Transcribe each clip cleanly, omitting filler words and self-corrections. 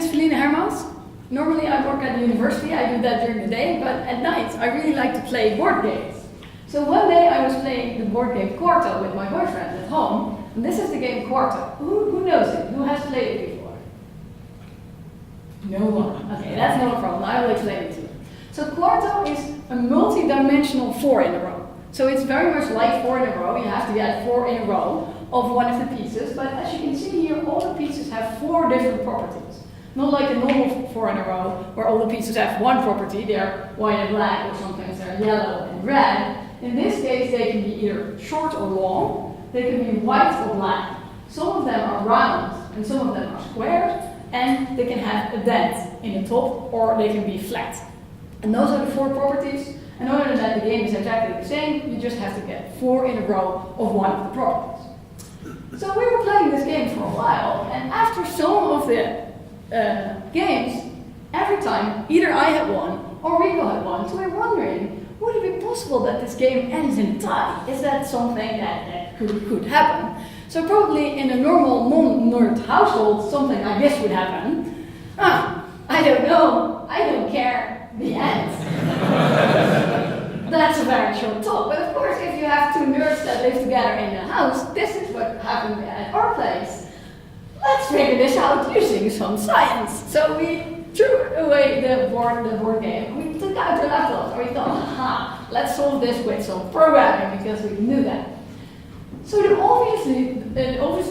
is Felienne Hermans. Normally I work at the university, I do that during the day, but at night I really like to play board games. So one day I was playing the board game Quarto with my boyfriend at home, and this is the game Quarto. Who knows it? Who has played it before? No one. Okay, that's not a problem, I will explain it to you. So Quarto is a multi-dimensional 4 in a row. So it's very much like 4 in a row, you have to get 4 in a row of one of the pieces, but as you can see here, all the pieces have 4 different properties. Not like a normal 4 in a row, where all the pieces have one property, they're white and black, or sometimes they're yellow and red. In this case, they can be either short or long, they can be white or black. Some of them are round, and some of them are squared, and they can have a dent in the top, or they can be flat. And those are the 4 properties, and other than that, the game is exactly the same, you just have to get 4 in a row of one of the properties. So we were playing this game for a while, and after some of the games, every time either I had won or Rico had won, so we're wondering, would it be possible that this game ends in a tie? Is that something that could happen? So probably in a normal non-nerd household, something like this would happen. I don't know, I don't care, the end. That's a very short talk, but of course if you have 2 nerds that live together in a house, this is what happened at our place. Let's figure this out using some science. So we threw away the board game, we took out the laptops, and we thought, let's solve this with some programming, because we can do that. So the obvious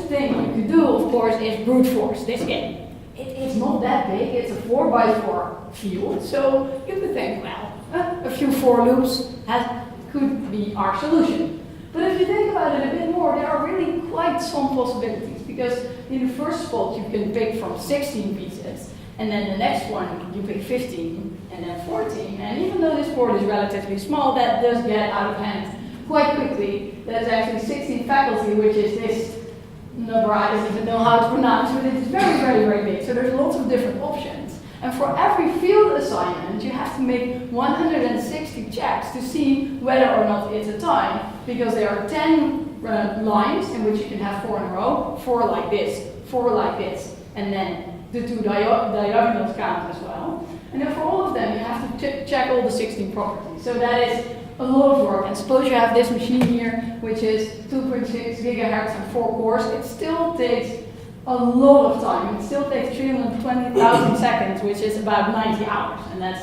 thing you could do, of course, is brute force this game. It's not that big, it's a 4x4 field, so you could think, well, a few for loops could be our solution. But if you think about it a bit more, there are really quite some possibilities, because in the first spot you can pick from 16 pieces, and then the next one you pick 15, and then 14, and even though this board is relatively small, that does get out of hand quite quickly. That's actually 16 faculty, which is this number I don't even know how to pronounce, but it's very, very, very big, so there's lots of different options. And for every field assignment, you have to make 160 checks to see whether or not it's a tie, because there are 10 lines in which you can have 4 in a row, 4 like this, and then the 2 diagonals count as well. And then for all of them, you have to check all the 16 properties. So that is a lot of work. And suppose you have this machine here, which is 2.6 gigahertz and 4 cores, it still takes a lot of time. It still takes 320,000 seconds, which is about 90 hours, and that's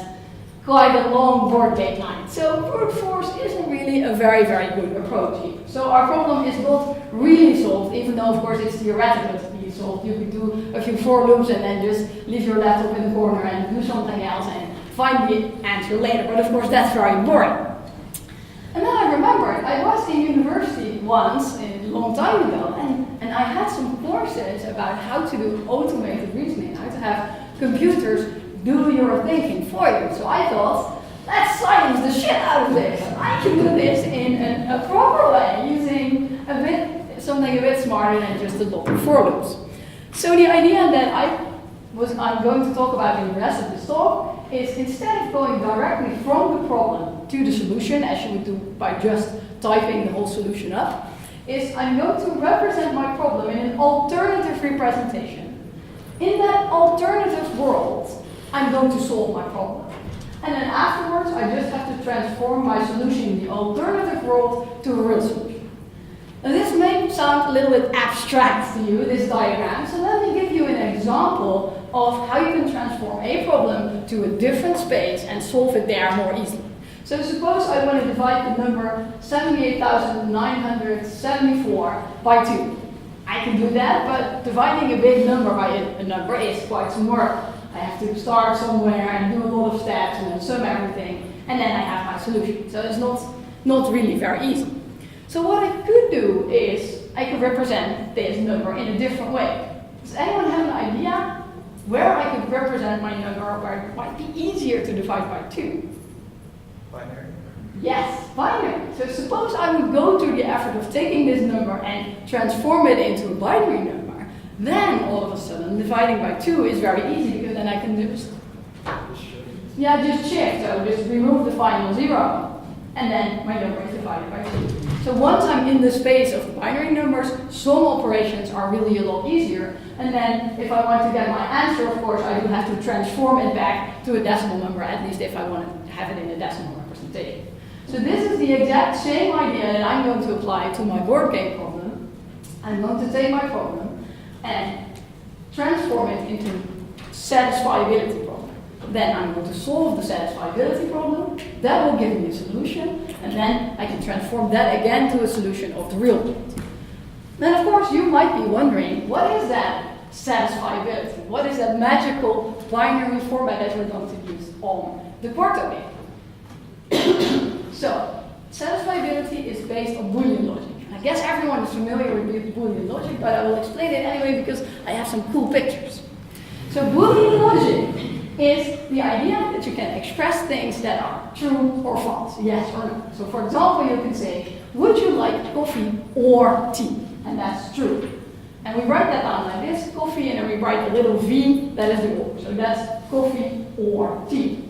quite a long board game night. So brute force isn't really a very, very good approach here. So our problem is not really solved, even though of course it's theoretical to be solved. You could do a few for loops and then just leave your laptop in the corner and do something else and find the answer later, but of course that's very boring. And then I remembered, I was in university once, a long time ago, and I had some courses about how to do automated reasoning, how to have computers do your thinking for you. So I thought, let's science the shit out of this. I can do this in a proper way, using something a bit smarter than just a lot of for loops. So the idea that I'm going to talk about in the rest of this talk is, instead of going directly from the problem to the solution, as you would do by just typing the whole solution up, is I'm going to represent my problem in an alternative representation. In that alternative world, I'm going to solve my problem. And then afterwards, I just have to transform my solution in the alternative world to a real solution. Now this may sound a little bit abstract to you, this diagram, so let me give you an example of how you can transform a problem to a different space and solve it there more easily. So suppose I want to divide the number 78,974 by 2. I can do that, but dividing a big number by a number is quite some work. I have to start somewhere and do a lot of steps and then sum everything, and then I have my solution. So it's not really very easy. So what I could do is, I could represent this number in a different way. Does anyone have an idea where I could represent my number where it might be easier to divide by 2? Binary. Yes, binary. So suppose I would go to the effort of taking this number and transform it into a binary number, then all of a sudden dividing by 2 is very easy, because then I can just shift. So just remove the final 0, and then my number is divided by 2. So once I'm in the space of binary numbers, some operations are really a lot easier. And then if I want to get my answer, of course, I do have to transform it back to a decimal number, at least if I want to have it in a decimal representation. So this is the exact same idea that I'm going to apply to my board game problem. I'm going to take my problem and transform it into satisfiability problem. Then I'm going to solve the satisfiability problem. That will give me a solution. And then I can transform that again to a solution of the real world. Then of course you might be wondering, what is that satisfiability? What is that magical binary format that we're going to use on the Quarto game? So, satisfiability is based on Boolean logic. I guess everyone is familiar with Boolean logic, but I will explain it anyway because I have some cool pictures. So Boolean logic is the idea that you can express things that are true or false, yes or no. So for example, you can say, would you like coffee or tea? And that's true. And we write that down like this, coffee, and then we write a little v, that is the or. So that's coffee or tea.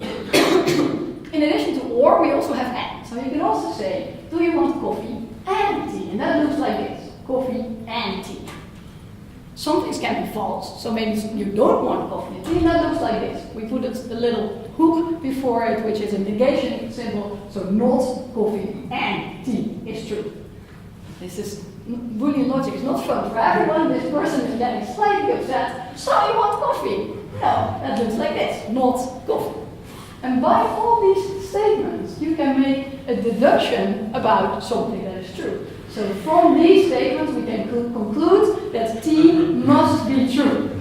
In addition to or, we also have and. So you can also say, do you want coffee and tea? And that looks like this, coffee and tea. Some things can be false, so maybe you don't want coffee and tea, and that looks like this. We put a little hook before it, which is a negation symbol, so not coffee and tea is true. This is, Boolean logic is not fun for everyone. This person is getting slightly upset, so you want coffee? No, that looks like this, not coffee. And by all these statements, you can make a deduction about something that is true. So from these statements, we can conclude that T must be true.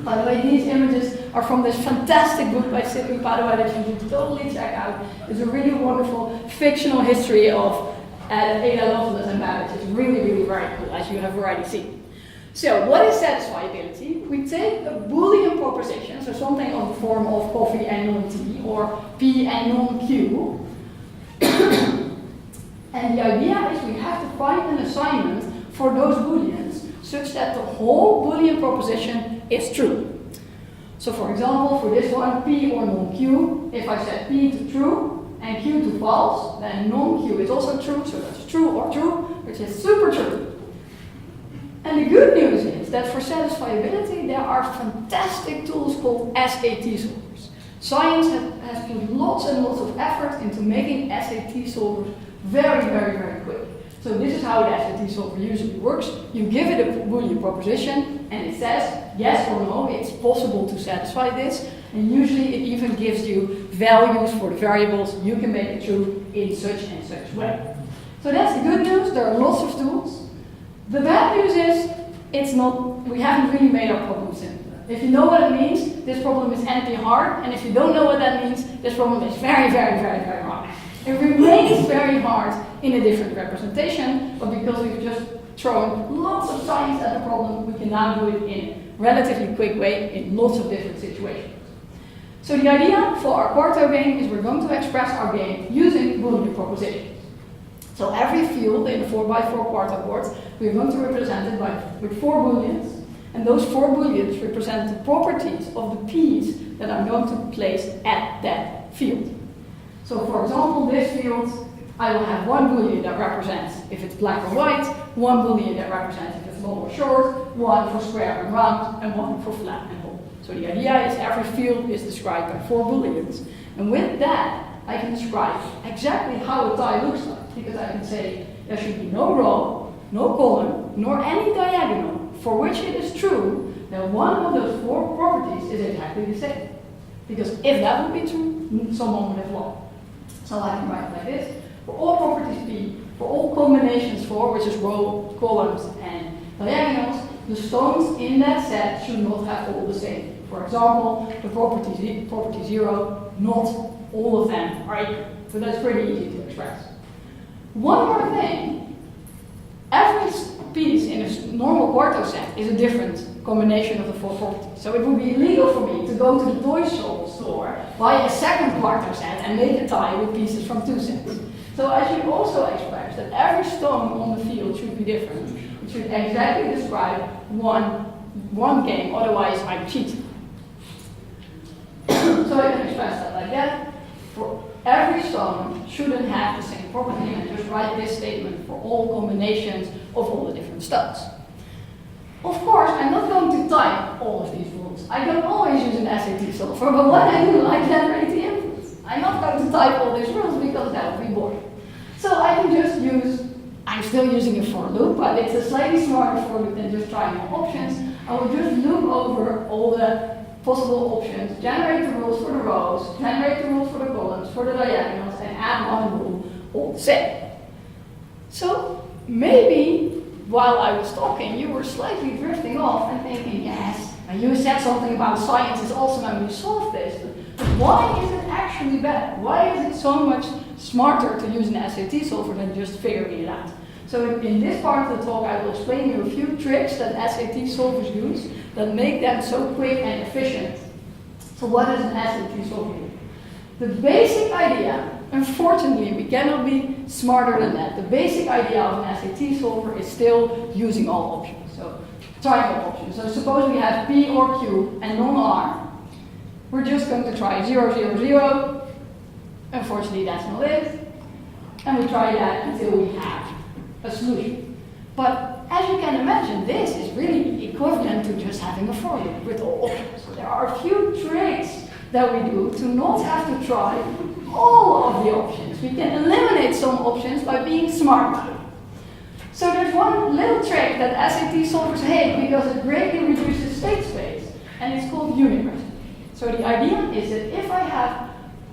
By the way, these images are from this fantastic book by Sidney Padua that you should totally check out. It's a really wonderful fictional history of Ada Lovelace and Babbage. It's really, really very cool, as you have already seen. So, what is satisfiability? We take a Boolean proposition, so something on the form of coffee and non-T, or P and non-Q. And the idea is we have to find an assignment for those Booleans such that the whole Boolean proposition is true. So for example, for this one, P or non-Q, if I set P to true and Q to false, then non-Q is also true, so that's true or true, which is super true. And the good news is that for satisfiability, there are fantastic tools called SAT solvers. Science has put lots and lots of effort into making SAT solvers very, very, very quick. So this is how the SAT solver usually works. You give it a Boolean proposition, and it says yes or no, it's possible to satisfy this. And usually it even gives you values for the variables. You can make it true in such and such way. So that's the good news. There are lots of tools. The bad news is we haven't really made our problem simpler. If you know what it means, this problem is NP hard, and if you don't know what that means, this problem is very, very, very, very hard. It remains very hard in a different representation, but because we've just thrown lots of science at the problem, we can now do it in a relatively quick way in lots of different situations. So the idea for our Quarto game is we're going to express our game using Boolean propositions. So every field in the 4x4 Quarto board, we're going to represent it with 4 Booleans, and those 4 Booleans represent the properties of the P's that I'm going to place at that field. So for example, this field, I will have one Boolean that represents if it's black or white, one Boolean that represents if it's long or short, one for square and round, and one for flat and whole. So the idea is every field is described by 4 Booleans, and with that, I can describe exactly how a tie looks like, because I can say there should be no row, no column, nor any diagonal for which it is true that one of those 4 properties is exactly the same. Because if that would be true, someone would have won. So I can write like this. For all properties P, for all combinations 4, which is row, columns, and diagonals, the stones in that set should not have all the same. For example, the property 0, not all of them are equal. So that's pretty easy to express. One more thing, every piece in a normal Quarto set is a different combination of the 4 properties. So it would be illegal for me to go to the toy store, buy a second Quarto set, and make a tie with pieces from 2 sets. So I should also express that every stone on the field should be different. It should exactly describe one game, otherwise I'm cheating. So I can express that like that. every sum shouldn't have the same property, and just write this statement for all combinations of all the different studs. Of course, I'm not going to type all of these rules. I don't always use an SAT solver, but when I do, I generate the inputs. I'm not going to type all these rules because that would be boring. So I can just use, I'm still using a for loop, but it's a slightly smarter for loop than just trying all options. I will just loop over all the possible options, generate the rules for the rows, generate the rules for the columns, for the diagonals, and add one rule all the same. So maybe while I was talking, you were slightly drifting off and thinking, yes, and you said something about science is awesome and we solved this, but why is it actually bad? Why is it so much smarter to use an SAT solver than just figuring it out? So in this part of the talk, I will explain you a few tricks that SAT solvers use that make them so quick and efficient. So what does an SAT solver do? The basic idea, unfortunately, we cannot be smarter than that. The basic idea of an SAT solver is still using all options. So trying all options. So suppose we have P or Q and non-R. We're just going to try 0, 0, 0. Unfortunately, that's not it. And we try that until we have a solution. But as you can imagine, this is really equivalent to just having a for loop with all options. So there are a few tricks that we do to not have to try all of the options. We can eliminate some options by being smart. So there's one little trick that SAT solvers hate because it greatly reduces state space, and it's called unit resolution. So the idea is that if I have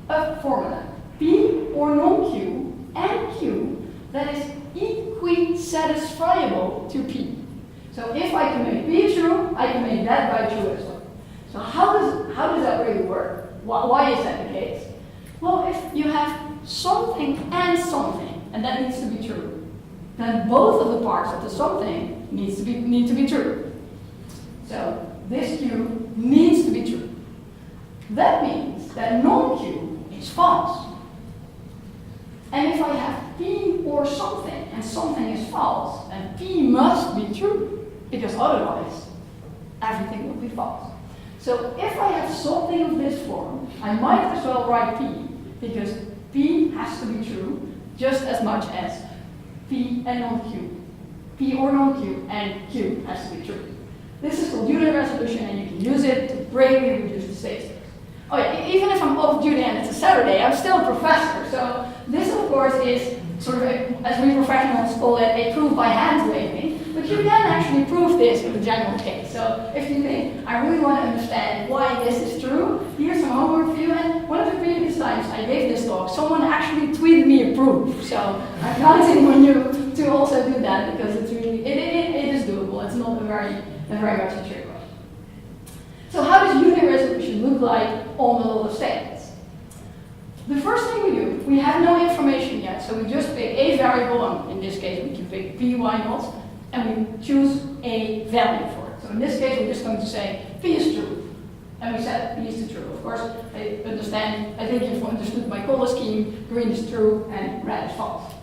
a formula, P or non-Q and Q, that is equi-satisfiable to P. So if I can make P true, I can make that by true as well. So how does that really work? Why is that the case? Well, if you have something and something, and that needs to be true, then both of the parts of the something need to be true. So this Q needs to be true. That means that non-Q is false. And if I have P or something, and something is false, then P must be true, because otherwise everything will be false. So if I have something of this form, I might as well write P, because P has to be true just as much as P and non-Q. P or non-Q and Q has to be true. This is called unit resolution, and you can use it to greatly reduce the state space. Oh yeah, even if I'm off duty and it's a Saturday, I'm still a professor. So this, of course, is sort of, as we professionals call it, a proof by hand waving. But you can actually prove this in the general case. So if you think, I really want to understand why this is true, here's some homework for you. And one of the previous times I gave this talk, someone actually tweeted me a proof. So I'm counting on you to also do that, because it's really, it is doable. It's not a very much a trick question. So how does unit resolution look like on the lot of statements? The first thing we do, we have no information yet, so we just pick a variable, and in this case we can pick P, Y naught, and we choose a value for it. So in this case we're just going to say P is true, and we set P is to true. Of course, I think you've understood my color scheme, green is true and red is false.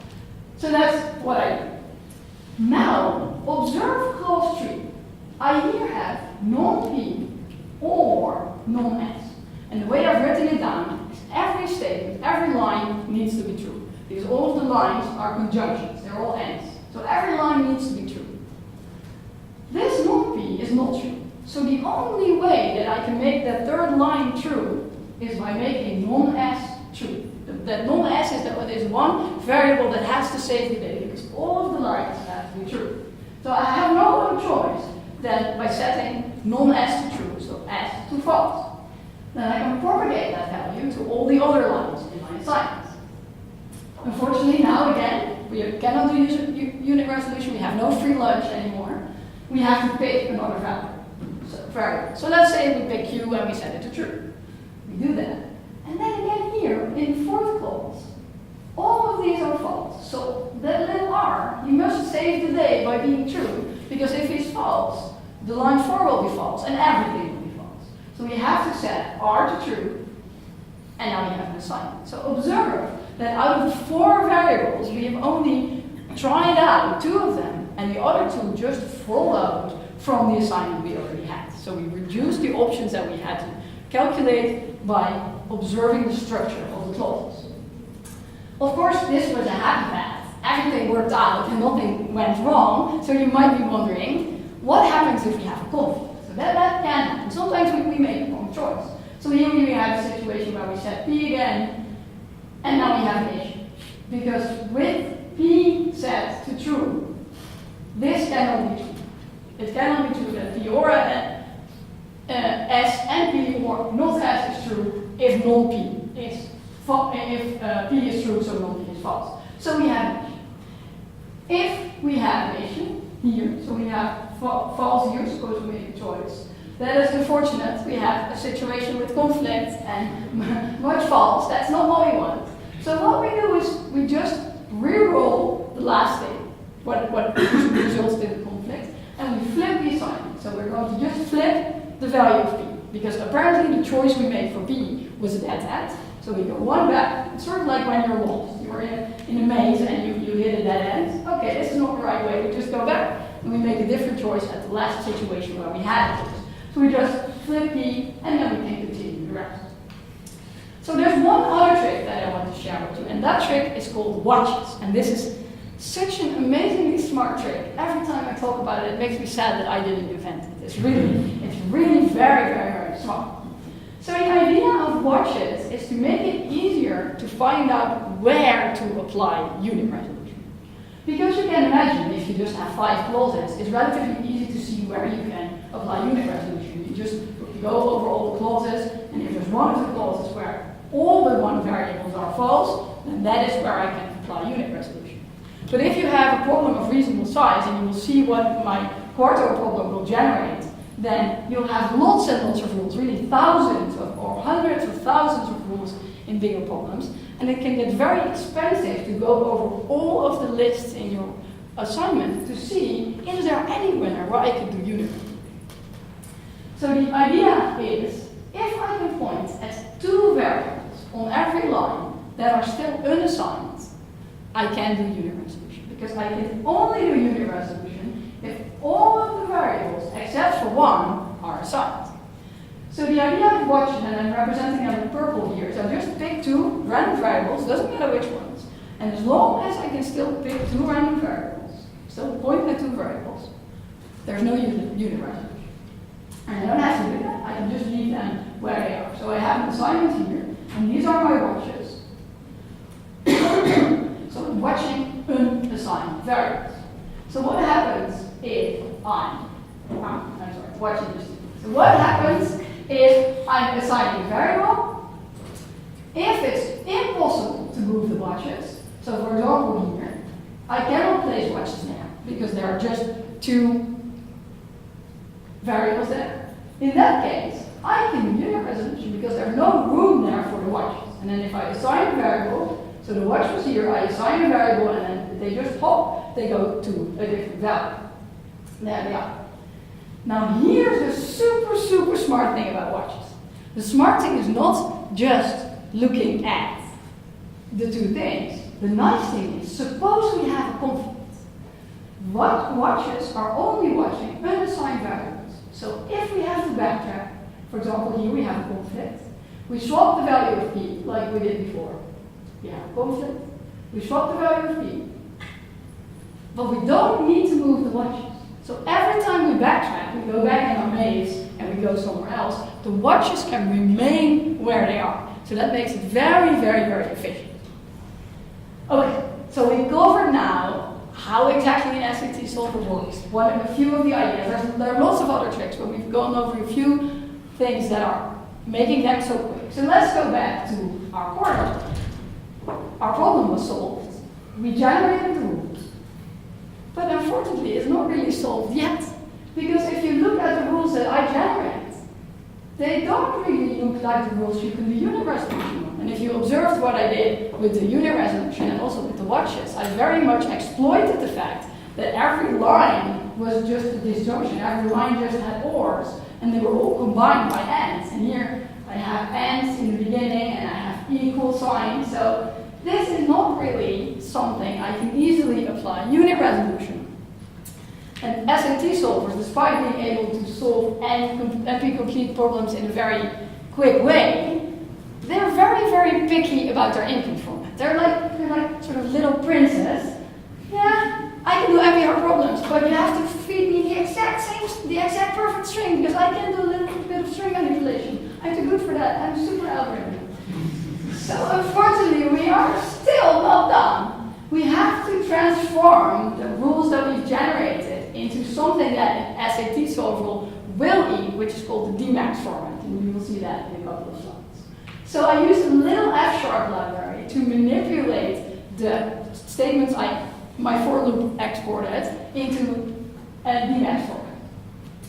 So that's what I do. Now, observe clause 3. I here have non-P or non-S. And the way I've written it down is every statement, every line needs to be true. Because all of the lines are conjunctions, they're all ends. So every line needs to be true. This non-P is not true. So the only way that I can make that third line true is by making non-S true. That non-S is one variable that has to save the day, because all of the lines have to be true. So I have no other choice than by setting non-S to true, so S to false. Then I can propagate that value to all the other lines in my assignments. Unfortunately, now again, we cannot do unit resolution, we have no free lunch anymore. We have to pick another variable. So let's say we pick Q and we set it to true. We do that. And then again here, in fourth clause, all of these are false. So that little r, you must save the day by being true, because if it's false, the line 4 will be false, and everything will be false. So we have to set r to true, and now we have an assignment. So observe that out of the 4 variables, we have only tried out 2 of them, and the other 2 just followed from the assignment we already had. So we reduced the options that we had to calculate by observing the structure of the clauses. Of course, this was a happy path. Everything worked out and nothing went wrong. So you might be wondering, what happens if we have a conflict? So that can happen. Sometimes we make the wrong choice. So here we have a situation where we set P again, and now we have an issue. Because with P set to true, this cannot be true. It cannot be true that P or S and P or not S is true if non-P is false. If P is true, so non-P is false. So we have an issue. If we have an issue here, so we have false here, suppose we make a choice. That is unfortunate. We have a situation with conflict and much false. That's not what we want. So what we do is we just re-roll the last thing, what results in the conflict, and we flip the assignment. So we're going to just flip the value of P, because apparently the choice we made for P was a dead end. So we go one back. It's sort of like when you're lost. You're in a maze and you hit a dead end. Okay, this is not the right way. We just go back and we make a different choice at the last situation where we had it. So we just flip P and then we can continue the rest. So there's one other trick that I want to share with you, and that trick is called watches. And this is such an amazingly smart trick. Every time I talk about it, it makes me sad that I didn't invent it. It's really very, very, very smart. So the idea of watches is to make it easier to find out where to apply unit resolution. Because you can imagine, if you just have 5 clauses, it's relatively easy to see where you can apply unit resolution. You just go over all the clauses, and if there's one of the clauses where all the one variables are false, then that is where I can apply unit resolution. But if you have a problem of reasonable size, and you will see what my Quarto problem will generate, then you'll have lots and lots of rules, really thousands or hundreds of thousands of rules in bigger problems. And it can get very expensive to go over all of the lists in your assignment to see, is there anywhere where I can do unit resolution? So the idea is, if I can point at 2 variables on every line that are still unassigned, I can do unit resolution. Because I can only do unit resolution if all of the variables, except for one, are assigned. So the idea of watches, and I'm representing them in purple here, so just pick 2 random variables, doesn't matter which ones. And as long as I can still pick 2 random variables, still point at 2 variables, there's no unit resolution. And I don't have to do that, I can just leave them where they are. So I have an assignment here, and these are my watches. So I'm watching unassigned variables. So what happens if watching this. So what happens if I'm assigning a variable? If it's impossible to move the watches, so for example here, I cannot place watches there because there are just 2 variables there. In that case, I can do unit resolution because there's no room there for the watches. And then if I assign a variable, so the watch was here, I assign a variable, and then they just hop, they go to a different value. There they are. Now here's the super smart thing about watches. The smart thing is not just looking at the 2 things. The nice thing is, suppose we have a conflict. What watches are only watching unassigned variables. So if we have to backtrack, for example here we have a conflict, we swap the value of P like we did before. We have a conflict, we swap the value of P, but we don't need to move the watches. So every time we backtrack, we go back in our maze and we go somewhere else, the watches can remain where they are. So that makes it very efficient. Okay, so we covered now how exactly an SAT solver works. A few of the ideas. There are lots of other tricks, but we've gone over a few things that are making them so quick. So let's go back to our Quarto. Our problem was solved. We generated the rules. But unfortunately, it's not really solved yet. Because if you look at the rules that I generate, they don't really look like the rules you can do unit resolution on. And if you observed what I did with the unit resolution and also with the watches, I very much exploited the fact that every line was just a disjunction. Every line just had ors, and they were all combined by ands. And here I have ands in the beginning, and I have equal signs. So this is not really something I can easily apply unit resolution. And SAT solvers, despite being able to solve NP-complete problems in a very quick way, they're very picky about their input format. They're like sort of little princes. Yeah, I can do MPR problems, but you have to feed me the exact perfect string, because I can do a little bit of string manipulation. I'm too good for that. I'm super algorithm. So unfortunately, we are still not done. We have to transform the rules that we've generated into something that an SAT solver will eat, which is called the Dmax format, and you will see that in a couple of slides. So I used a little F# library to manipulate the statements my for loop exported into a Dmax format.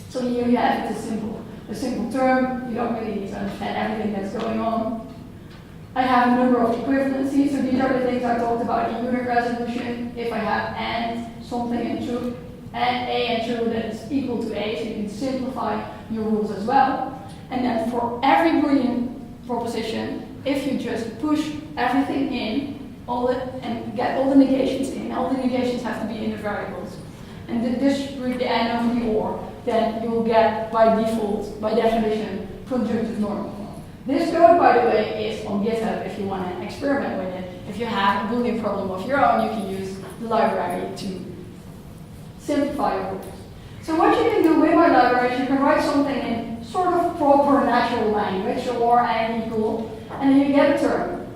So here you have a simple term. You don't really need to understand everything that's going on. I have a number of equivalencies, so these are the things I talked about in unit resolution. If I have and something and true, and a and true, that is equal to a, so you can simplify your rules as well. And then for every Boolean proposition, if you just push everything in, and get all the negations in, all the negations have to be in the variables, and distribute the n over the or, then you will get by default, by definition, conjunctive normal. This code, by the way, is on GitHub if you want to experiment with it. If you have a Boolean problem of your own, you can use the library to simplify your rules. So what you can do with my library is you can write something in sort of proper natural language, or and equal, and then you get a term.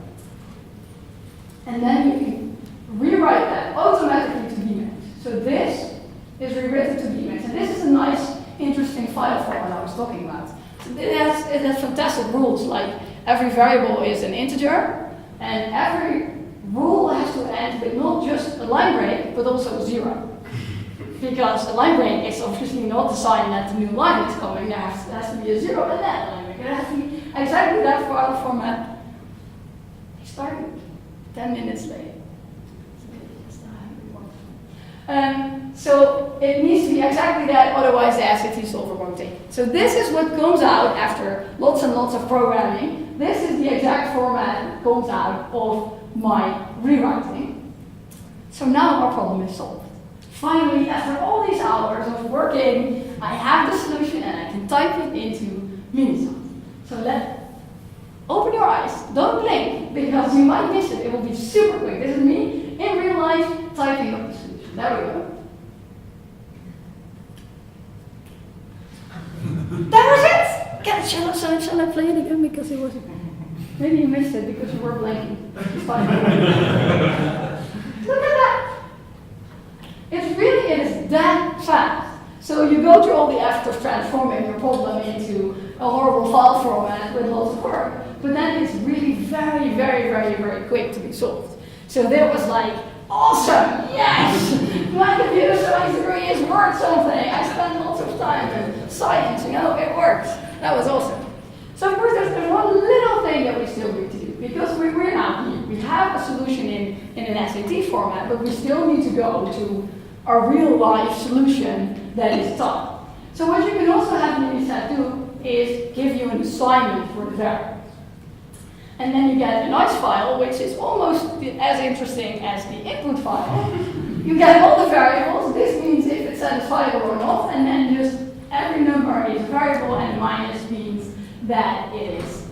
And then you can rewrite that automatically to Dmax. So this is rewritten to Dmax. And this is a nice, interesting file format I was talking about. It has fantastic rules, like every variable is an integer, and every rule has to end with not just a line break, but also 0. Because a line break is obviously not the sign that the new line is coming. There has to be a 0 and that line break. It has to be exactly that file format. It started 10 minutes late. So it needs to be exactly that, otherwise the SAT solver won't take it. So this is what comes out after lots and lots of programming. This is the exact format that comes out of my rewriting. So now our problem is solved. Finally, after all these hours of working, I have the solution and I can type it into Minisoft. So open your eyes, don't blink, because you might miss it. It will be super quick. This is me in real life typing up the solution. There we go. That was it! Shall I play it again, because it wasn't. Maybe you missed it because you were blanking. It's fine. Look at that! It is that fast. So you go through all the effort of transforming your problem into a horrible file format with lots of work, but then it's really very, very, very, very quick to be solved. So there was like, awesome, yes! My computer science degree is worth something. I spent lots of time in science, it works. That was awesome. So of course there's one little thing that we still need to do, because we're now here. We have a solution in an SAT format, but we still need to go to our real life solution that is taught. So what you can also have Miniset do is give you an assignment for the variable. And then you get a nice file, which is almost as interesting as the input file. You get all the variables. This means if it's satisfiable or not, and then just every number is a variable, and minus means that it is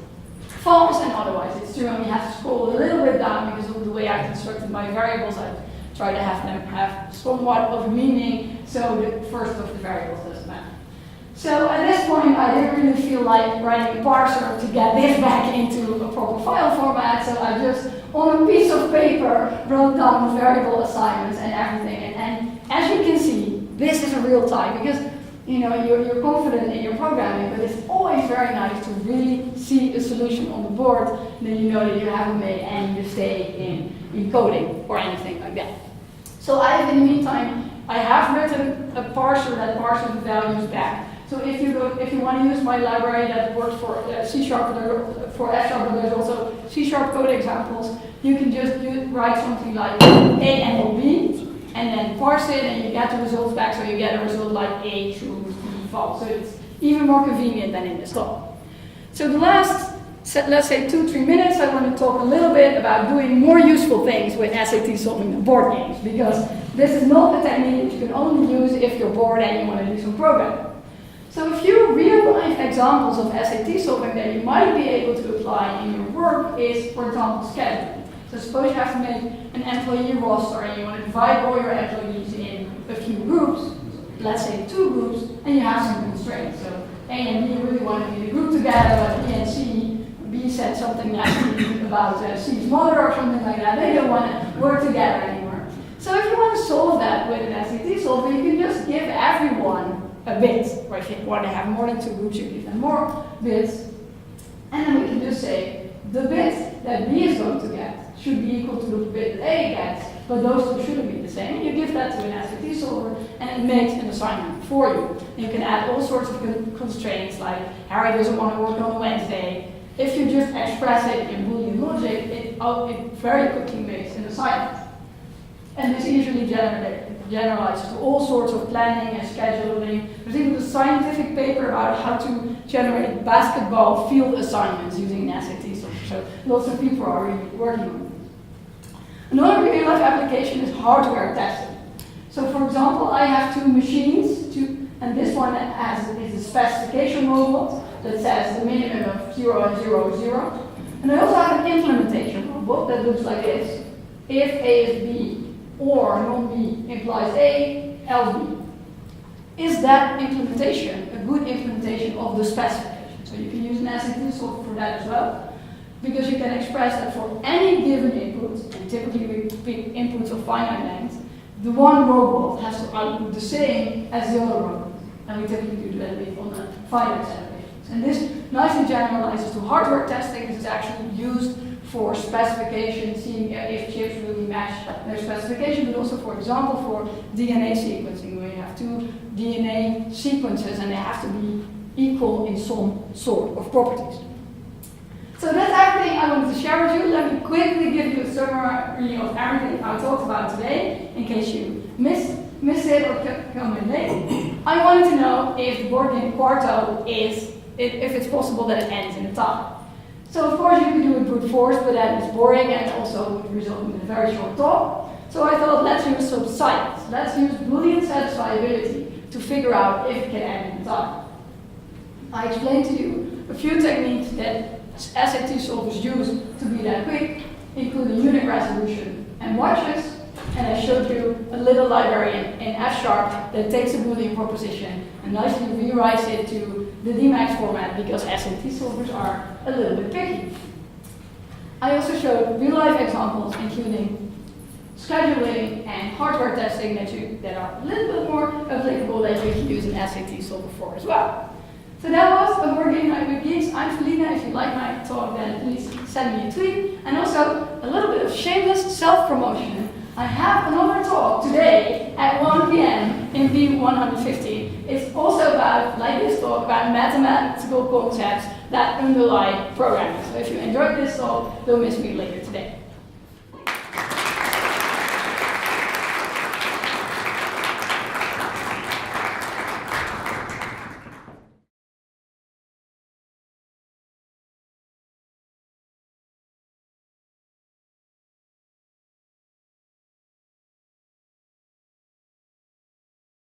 false, and otherwise it's true. And you have to scroll a little bit down because of the way I constructed my variables. I try to have them have somewhat of a meaning, so the first of the variables doesn't matter. So at this point, I didn't really feel like writing a parser to get this back into a proper file format, so I just, on a piece of paper, wrote down variable assignments and everything. And as you can see, this is a real time, because you're confident in your programming, but it's always very nice to really see a solution on the board, and then you know that you haven't made any mistake in coding or anything like that. So in the meantime, I have written a parser that parses the values back. So if you want to use my library that works for C#, for F#, but there's also C# code examples, you can just write something like A and B, and then parse it, and you get the results back, so you get a result like A, true, B, false. So it's even more convenient than in the stock. So the last, let's say 2-3 minutes, I want to talk a little bit about doing more useful things with SAT solving in board games, because this is not a technique that you can only use if you're bored and you want to do some programming. So a few real-life examples of SAT solving that you might be able to apply in your work is, for example, scheduling. So suppose you have to make an employee roster and you want to divide all your employees in a few groups, let's say 2 groups, and you have some constraints. So A and B really want to be in a group together, but B and C, B said something nasty about C's mother or something like that. They don't want to work together anymore. So if you want to solve that with an SAT solver, you can just give everyone a bit. Or if you want to have more than 2 groups, you give them more bits. And then we can just say the bit that B is going to get should be equal to the bit that A gets, but those two shouldn't be the same. You give that to an SAT solver, and it makes an assignment for you. And you can add all sorts of constraints, like Harry doesn't want to work on Wednesday. If you just express it in Boolean logic, it very quickly makes an assignment. And this usually generalizes to all sorts of planning and scheduling. There's even a scientific paper about how to generate basketball field assignments using an SAT software. So lots of people are really working on it. Another real-life application is hardware testing. So for example, I have 2 machines, and this one is a specification robot that says the minimum of 0 and 0 is 0. And I also have an implementation robot that looks like this. If A is B or non-B implies A, else B. Is that implementation a good implementation of the specification? So you can use an SAT solver for that as well, because you can express that for any given input, and typically we pick inputs of finite length, the one robot has to output the same as the other robot. And we typically do that on a finite set of inputs. And this nicely generalizes to hardware testing. This is actually used for specification, seeing if chips really match their specification, but also, for example, for DNA sequencing, where you have 2 DNA sequences and they have to be equal in some sort of properties. So that's everything I wanted to share with you. Let me quickly give you a summary of everything I talked about today, in case you missed it or come in late. I wanted to know if the board game Quarto if it's possible that it ends in a tie. So of course you can do it brute force, but that is boring and also would result in a very short talk. So I thought, let's use some science. Let's use Boolean satisfiability to figure out if it can end in a tie. I explained to you a few techniques that SAT solvers use to be that quick, including unit resolution and watches. And I showed you a little library in F# that takes a Boolean proposition and nicely rewrites it to the Dmax format, because SAT solvers are a little bit picky. I also showed real-life examples, including scheduling and hardware testing that are a little bit more applicable that you can use an SAT solver for as well. So that was a Board Game Night with Geeks. I'm Felienne. If you like my talk, then please send me a tweet. And also a little bit of shameless self-promotion. I have another talk today at 1 p.m. in B150. It's also about, like this talk, about mathematical concepts that underlie programming. So if you enjoyed this talk, don't miss me later today.